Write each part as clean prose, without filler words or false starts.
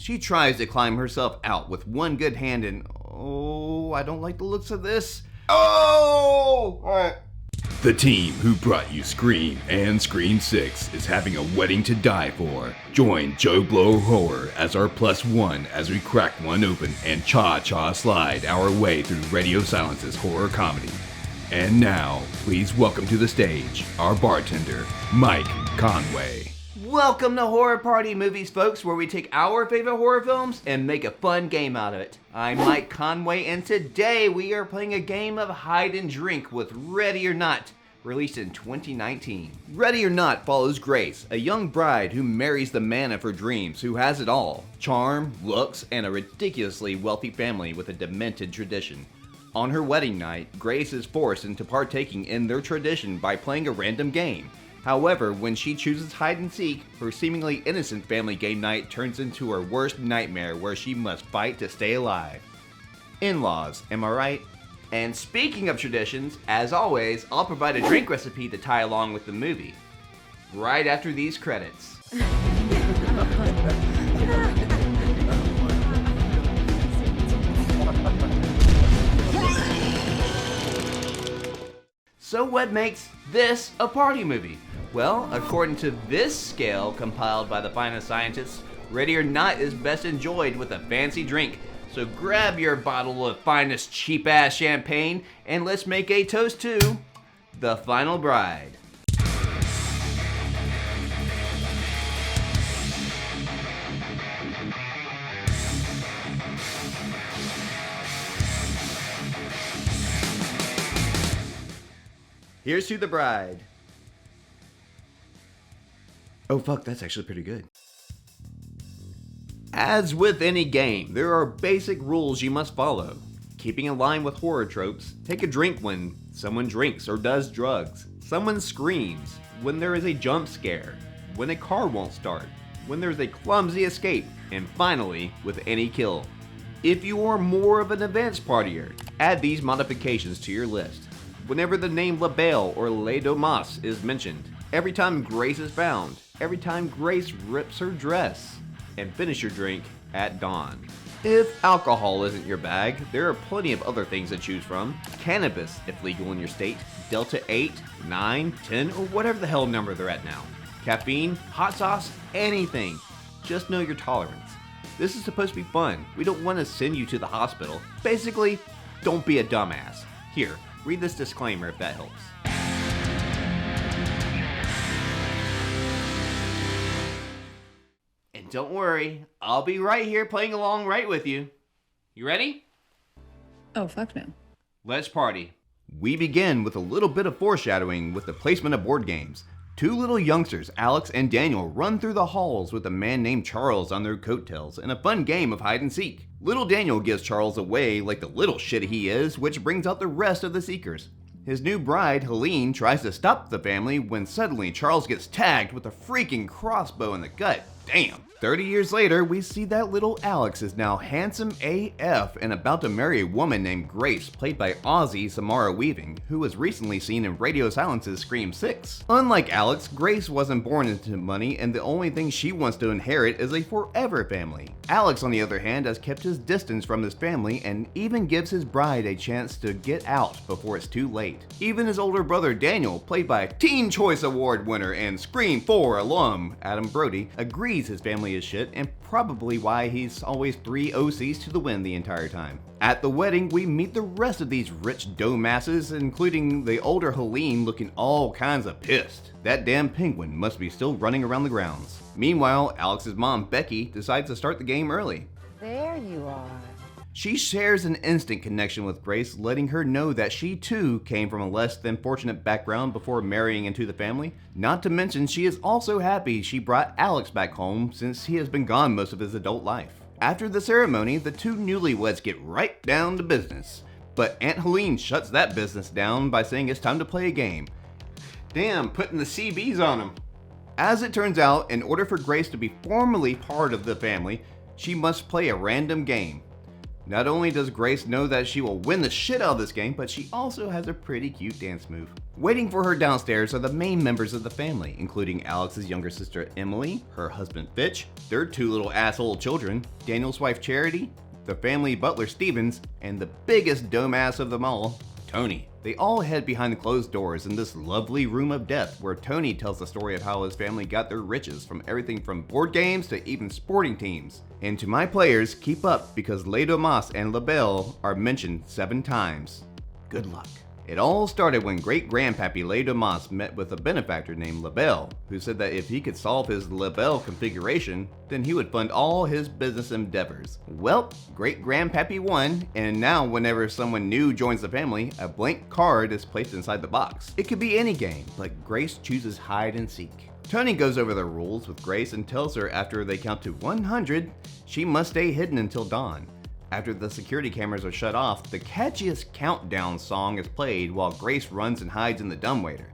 She tries to climb herself out with one good hand and, oh, I don't like the looks of this. Oh! Alright. The team who brought you Scream and Scream 6 is having a wedding to die for. Join JoBlo Horror as our +1 as we crack one open and cha-cha slide our way through Radio Silence's horror comedy. And now, please welcome to the stage our bartender, Mike Conway. Welcome to Horror Party Movies, folks, where we take our favorite horror films and make a fun game out of it. I'm Mike Conway, and today we are playing a game of hide and drink with Ready or Not, released in 2019. Ready or Not follows Grace, a young bride who marries the man of her dreams, who has it all: charm, looks, and a ridiculously wealthy family with a demented tradition. On her wedding night, Grace is forced into partaking in their tradition by playing a random game. However, when she chooses hide and seek, her seemingly innocent family game night turns into her worst nightmare where she must fight to stay alive. In-laws, am I right? And speaking of traditions, as always, I'll provide a drink recipe to tie along with the movie. Right after these credits. So what makes this a party movie? Well, according to this scale compiled by the finest scientists, Ready or Not is best enjoyed with a fancy drink. So grab your bottle of finest cheap-ass champagne and let's make a toast to The Final Bride. Here's to the bride. Oh fuck, that's actually pretty good. As with any game, there are basic rules you must follow. Keeping in line with horror tropes, take a drink when someone drinks or does drugs, someone screams, when there is a jump scare, when a car won't start, when there's a clumsy escape, and finally, with any kill. If you are more of an advanced partier, add these modifications to your list. Whenever the name La Belle or Les Domas is mentioned, every time Grace is found, every time Grace rips her dress, and finish your drink at dawn. If alcohol isn't your bag, there are plenty of other things to choose from. Cannabis, if legal in your state, Delta 8, 9, 10, or whatever the hell number they're at now. Caffeine, hot sauce, anything. Just know your tolerance. This is supposed to be fun. We don't want to send you to the hospital. Basically, don't be a dumbass. Here, read this disclaimer if that helps. And don't worry, I'll be right here playing along right with you. You ready? Oh, fuck no. Let's party. We begin with a little bit of foreshadowing with the placement of board games. Two little youngsters, Alex and Daniel, run through the halls with a man named Charles on their coattails in a fun game of hide and seek. Little Daniel gives Charles away like the little shit he is, which brings out the rest of the seekers. His new bride, Helene, tries to stop the family when suddenly Charles gets tagged with a freaking crossbow in the gut. Damn. 30 years later, we see that little Alex is now handsome AF and about to marry a woman named Grace, played by Aussie Samara Weaving, who was recently seen in Radio Silence's Scream 6. Unlike Alex, Grace wasn't born into money, and the only thing she wants to inherit is a forever family. Alex, on the other hand, has kept his distance from his family and even gives his bride a chance to get out before it's too late. Even his older brother Daniel, played by Teen Choice Award winner and Scream 4 alum Adam Brody, agrees his family is shit and probably why he's always 3 OCs to the win the entire time. At the wedding, we meet the rest of these rich dough masses, including the older Helene looking all kinds of pissed. That damn penguin must be still running around the grounds. Meanwhile, Alex's mom, Becky, decides to start the game early. There you are. She shares an instant connection with Grace, letting her know that she too came from a less than fortunate background before marrying into the family. Not to mention, she is also happy she brought Alex back home since he has been gone most of his adult life. After the ceremony, the two newlyweds get right down to business. But Aunt Helene shuts that business down by saying it's time to play a game. Damn, putting the CBs on them. As it turns out, in order for Grace to be formally part of the family, she must play a random game. Not only does Grace know that she will win the shit out of this game, but she also has a pretty cute dance move. Waiting for her downstairs are the main members of the family, including Alex's younger sister Emily, her husband Fitch, their 2 little asshole children, Daniel's wife Charity, the family butler Stevens, and the biggest dumbass of them all, Tony. They all head behind the closed doors in this lovely room of death where Tony tells the story of how his family got their riches from everything from board games to even sporting teams. And to my players, keep up because Les Domas and La Belle are mentioned 7 times. Good luck. It all started when great-grandpappy Les Domas met with a benefactor named La Belle, who said that if he could solve his La Belle configuration, then he would fund all his business endeavors. Well, great-grandpappy won, and now whenever someone new joins the family, a blank card is placed inside the box. It could be any game, but Grace chooses hide and seek. Tony goes over the rules with Grace and tells her after they count to 100, she must stay hidden until dawn. After the security cameras are shut off, the catchiest countdown song is played while Grace runs and hides in the dumbwaiter.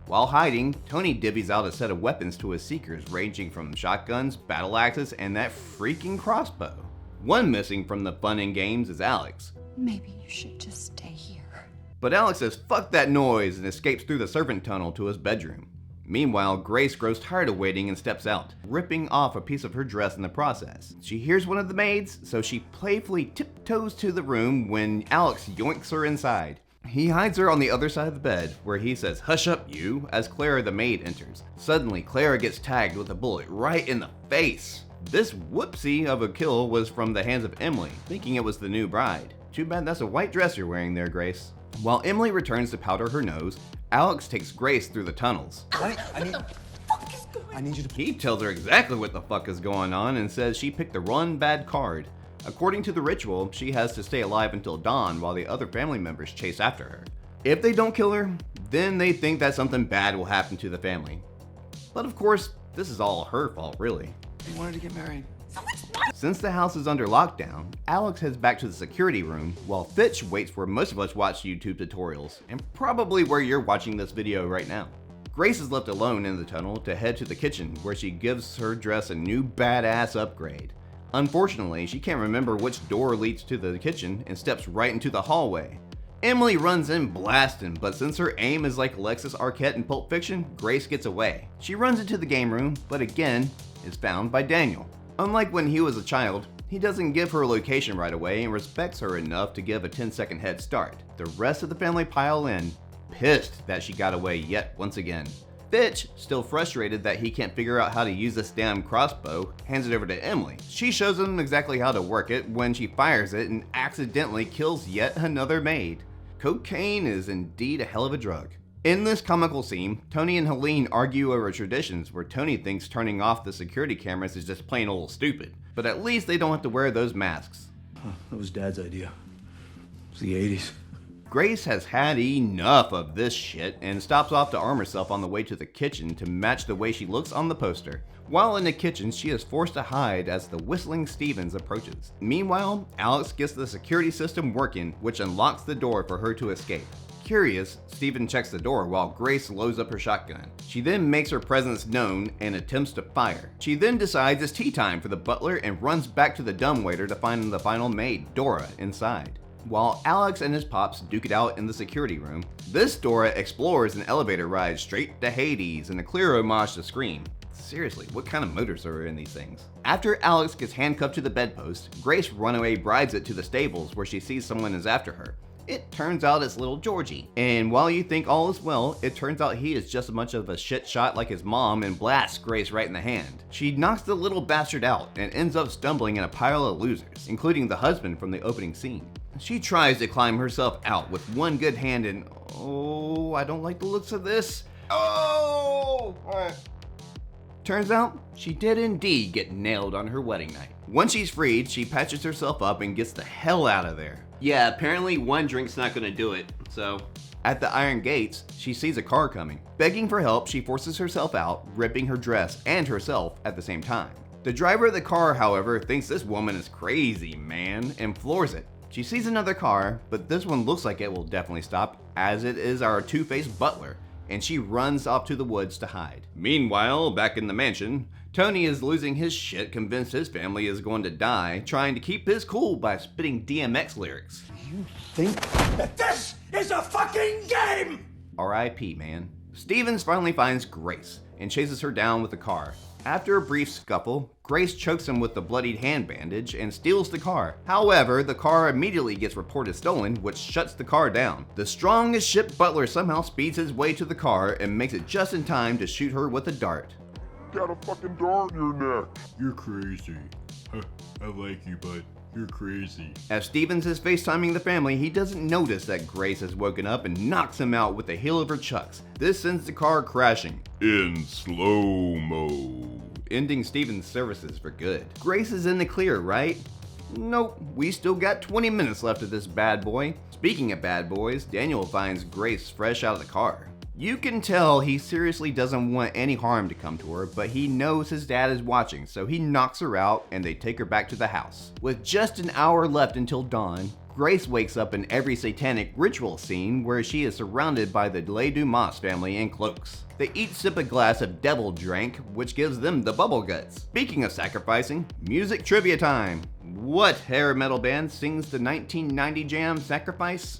While hiding, Tony divvies out a set of weapons to his seekers ranging from shotguns, battle axes, and that freaking crossbow. One missing from the fun and games is Alex. Maybe you should just stay here. But Alex says fuck that noise and escapes through the servant tunnel to his bedroom. Meanwhile, Grace grows tired of waiting and steps out, ripping off a piece of her dress in the process. She hears one of the maids, so she playfully tiptoes to the room when Alex yoinks her inside. He hides her on the other side of the bed, where he says, "Hush up, you," as Clara the maid enters. Suddenly, Clara gets tagged with a bullet right in the face. This whoopsie of a kill was from the hands of Emily, thinking it was the new bride. Too bad that's a white dress you're wearing there, Grace. While Emily returns to powder her nose, Alex takes Grace through the tunnels. Wait, I need you to... He tells her exactly what the fuck is going on and says she picked the wrong bad card. According to the ritual, she has to stay alive until dawn while the other family members chase after her. If they don't kill her, then they think that something bad will happen to the family. But of course, this is all her fault, really. You wanted to get married. Since the house is under lockdown, Alex heads back to the security room while Fitch waits where most of us watch YouTube tutorials, and probably where you're watching this video right now. Grace is left alone in the tunnel to head to the kitchen where she gives her dress a new badass upgrade. Unfortunately, she can't remember which door leads to the kitchen and steps right into the hallway. Emily runs in blasting, but since her aim is like Alexis Arquette in Pulp Fiction, Grace gets away. She runs into the game room, but again, is found by Daniel. Unlike when he was a child, he doesn't give her a location right away and respects her enough to give a 10-second head start. The rest of the family pile in, pissed that she got away yet once again. Fitch, still frustrated that he can't figure out how to use this damn crossbow, hands it over to Emily. She shows him exactly how to work it when she fires it and accidentally kills yet another maid. Cocaine is indeed a hell of a drug. In this comical scene, Tony and Helene argue over traditions where Tony thinks turning off the security cameras is just plain old stupid. But at least they don't have to wear those masks. That was Dad's idea. It was the 80s. Grace has had enough of this shit and stops off to arm herself on the way to the kitchen to match the way she looks on the poster. While in the kitchen, she is forced to hide as the whistling Stevens approaches. Meanwhile, Alex gets the security system working, which unlocks the door for her to escape. Curious, Steven checks the door while Grace loads up her shotgun. She then makes her presence known and attempts to fire. She then decides it's tea time for the butler and runs back to the dumbwaiter to find the final maid, Dora, inside. While Alex and his pops duke it out in the security room, this Dora explores an elevator ride straight to Hades in a clear homage to Scream. Seriously, what kind of motors are in these things? After Alex gets handcuffed to the bedpost, Grace runaway brides it to the stables where she sees someone is after her. It turns out it's little Georgie. And while you think all is well, it turns out he is just as much of a shit shot like his mom and blasts Grace right in the hand. She knocks the little bastard out and ends up stumbling in a pile of losers, including the husband from the opening scene. She tries to climb herself out with one good hand and oh, I don't like the looks of this. Oh! Turns out, she did indeed get nailed on her wedding night. Once she's freed, she patches herself up and gets the hell out of there. Yeah, apparently one drink's not gonna do it, so. At the iron gates, she sees a car coming. Begging for help, she forces herself out, ripping her dress and herself at the same time. The driver of the car, however, thinks this woman is crazy, man, and floors it. She sees another car, but this one looks like it will definitely stop, as it is our two-faced butler, and she runs off to the woods to hide. Meanwhile, back in the mansion, Tony is losing his shit, convinced his family is going to die, trying to keep his cool by spitting DMX lyrics. You think that this is a fucking game? R.I.P. man. Stevens finally finds Grace and chases her down with the car. After a brief scuffle, Grace chokes him with the bloodied hand bandage and steals the car. However, the car immediately gets reported stolen, which shuts the car down. The strong as shit butler somehow speeds his way to the car and makes it just in time to shoot her with a dart. Got a fucking dart in your neck. You're crazy. I like you, but you're crazy. As Stevens is FaceTiming the family, he doesn't notice that Grace has woken up and knocks him out with the heel of her chucks. This sends the car crashing In slow-mo. ending Stevens' services for good. Grace is in the clear, right? Nope, we still got 20 minutes left of this bad boy. Speaking of bad boys, Daniel finds Grace fresh out of the car. You can tell he seriously doesn't want any harm to come to her, but he knows his dad is watching, so he knocks her out and they take her back to the house. With just an hour left until dawn, Grace wakes up in every satanic ritual scene where she is surrounded by the Le Dumas family in cloaks. They each sip a glass of devil drink, which gives them the bubble guts. Speaking of sacrificing, music trivia time. What hair metal band sings the 1990 jam Sacrifice?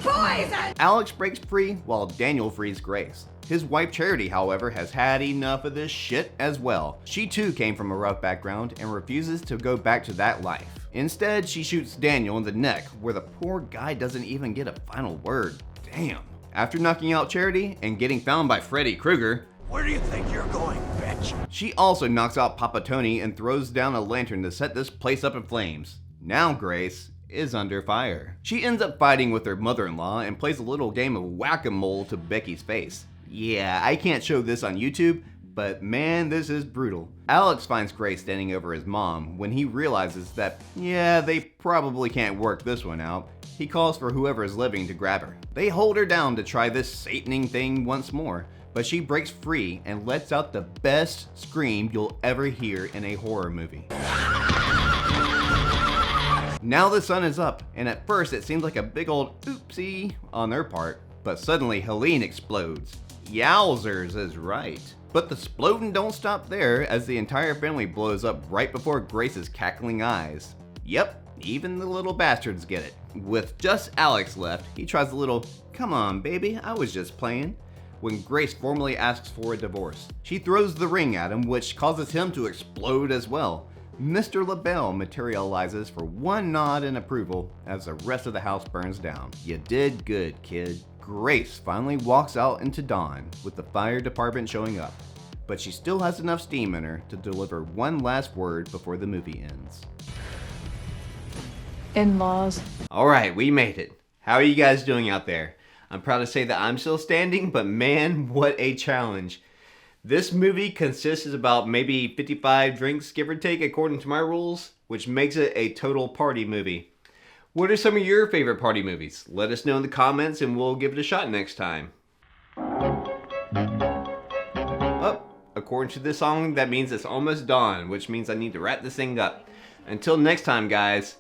Poison! Alex breaks free while Daniel frees Grace. His wife Charity, however, has had enough of this shit as well. She too came from a rough background and refuses to go back to that life. Instead, she shoots Daniel in the neck, where the poor guy doesn't even get a final word. Damn. After knocking out Charity and getting found by Freddy Krueger, Where do you think you're going, bitch? she also knocks out Papa Tony and throws down a lantern to set this place up in flames. Now Grace is under fire. She ends up fighting with her mother-in-law and plays a little game of whack-a-mole to Becky's face. Yeah, I can't show this on YouTube, but man, this is brutal. Alex finds Grace standing over his mom when he realizes that, yeah, they probably can't work this one out. He calls for whoever is living to grab her. They hold her down to try this sataning thing once more, but she breaks free and lets out the best scream you'll ever hear in a horror movie. Now the sun is up, and at first it seems like a big old oopsie on their part, but suddenly Helene explodes. Yowzers is right. But the splodin' don't stop there, as the entire family blows up right before Grace's cackling eyes. Yep, even the little bastards get it. With just Alex left, he tries a little, "Come on baby, I was just playing," when Grace formally asks for a divorce. She throws the ring at him, which causes him to explode as well. Mr. LaBelle materializes for one nod in approval as the rest of the house burns down. You did good, kid. Grace finally walks out into dawn with the fire department showing up, but she still has enough steam in her to deliver one last word before the movie ends. In-laws. Alright, we made it. How are you guys doing out there? I'm proud to say that I'm still standing, but man, what a challenge. This movie consists of about maybe 55 drinks, give or take, according to my rules, which makes it a total party movie. What are some of your favorite party movies? Let us know in the comments and we'll give it a shot next time. Oh, according to this song, that means it's almost dawn, which means I need to wrap this thing up. Until next time, guys.